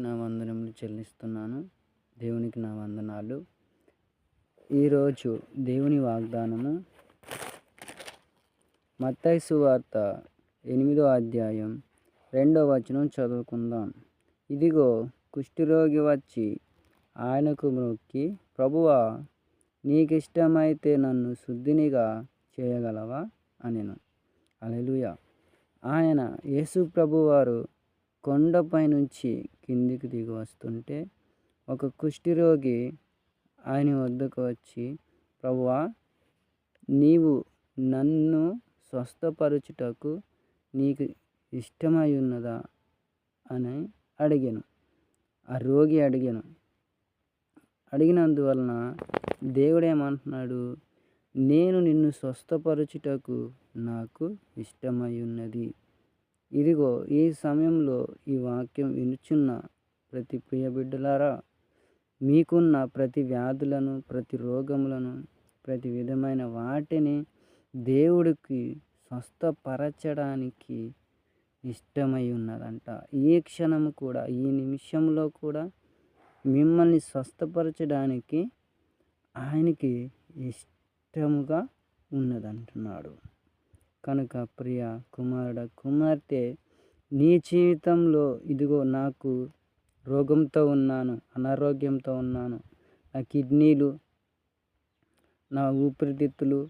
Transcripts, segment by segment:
నా వందనములు చెల్లిస్తున్నాను. దేవునికి నా వందనాలు. ఈరోజు దేవుని వాగ్దానము మత్తయి సువార్త 8వ అధ్యాయం 2వ వచనం చదువుకుందాం. ఇదిగో కుష్ఠరోగి వచ్చి ఆయనకు మొక్కి, ప్రభువా, నీకిష్టమైతే నన్ను శుద్ధినిగా చేయగలవా అనెను. హల్లెలూయా. ఆయన యేసు ప్రభువారు కొండపై నుంచి కిందికి దిగి వస్తుంటే ఒక కుష్ఠరోగి ఆయన వద్దకు వచ్చి, ప్రభువా, నీవు నన్ను స్వస్థపరచుటకు నీకు ఇష్టమై ఉన్నదా అని అడిగాను. ఆ రోగి అడిగినందువలన దేవుడు ఏమంటున్నాడు, నేను నిన్ను స్వస్థపరచుటకు నాకు ఇష్టమై ఉన్నది. ఇదిగో ఈ సమయంలో ఈ వాక్యం వినుచున్న ప్రతి ప్రియ బిడ్డలారా, మీకున్న ప్రతి వ్యాధులను, ప్రతి రోగములను, ప్రతి విధమైన వాటిని దేవుడికి స్వస్థపరచడానికి ఇష్టమై ఉన్నదంట. ఈ క్షణము కూడా, ఈ నిమిషంలో కూడా మిమ్మల్ని స్వస్థపరచడానికి ఆయనకి ఇష్టముగా ఉన్నదంటున్నాడు. కనుక ప్రియ కుమారుడా, కుమార్తె, నీ జీవితంలో ఇదిగో నాకు రోగంతో ఉన్నాను, అనారోగ్యంతో ఉన్నాను, నా కిడ్నీలు, నా ఊపిరితిత్తులు,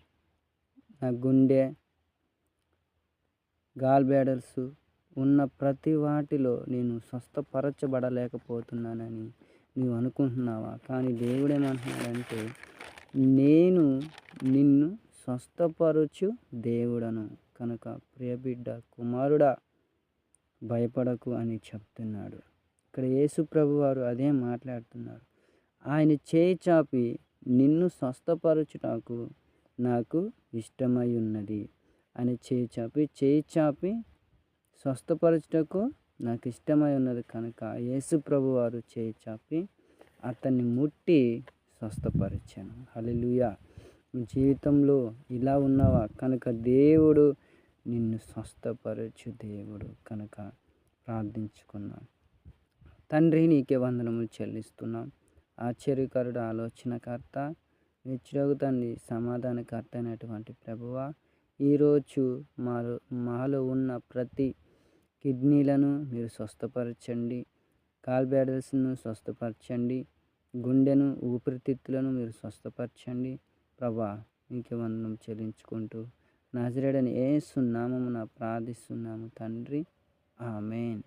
నా గుండె, గాల్ బ్లాడర్స్ ఉన్న ప్రతి వాటిలో నేను స్వస్థపరచబడలేకపోతున్నానని నీవు అనుకుంటున్నావా? కానీ దేవుడు ఏమంటున్నాడంటే, నేను నిన్ను స్వస్థపరచు దేవుడను. కనుక ప్రియబిడ్డ, కుమారుడా, భయపడకు అని చెప్తున్నాడు. ఇక్కడ యేసు ప్రభువారు అదే మాట్లాడుతున్నారు. ఆయన చేయి చాపి నిన్ను స్వస్థపరచుటకు నాకు ఇష్టమై ఉన్నది అని చేయి చాపి స్వస్థపరచుటకు నాకు ఇష్టమై ఉన్నది. కనుక యేసు ప్రభువారు చేయి చాపి అతన్ని ముట్టి స్వస్థపరిచాను. హల్లెలూయా. జీవితంలో ఇలా ఉన్నావా? కనుక దేవుడు నిన్ను స్వస్థపరచు దేవుడు. కనుక ప్రార్థించుకున్నాం. తండ్రి, నీకే వందనములు చెల్లిస్తున్నాం. ఆశ్చర్యకరుడు, ఆలోచనకర్త, నిత్యుడగు తండ్రి, సమాధానకర్త అయినటువంటి ప్రభువా, ఈరోజు మాలో ఉన్న ప్రతి కిడ్నీలను మీరు స్వస్థపరచండి, గాల్ బ్లాడర్స్ను స్వస్థపరచండి, గుండెను, ఊపిరితిత్తులను మీరు స్వస్థపరచండి. ప్రభా, నీకే వందనం చెల్లించుకుంటూ నజరేయుడైన యేసు నామమున ప్రార్థిస్తున్నాము తండ్రి. ఆమేన్.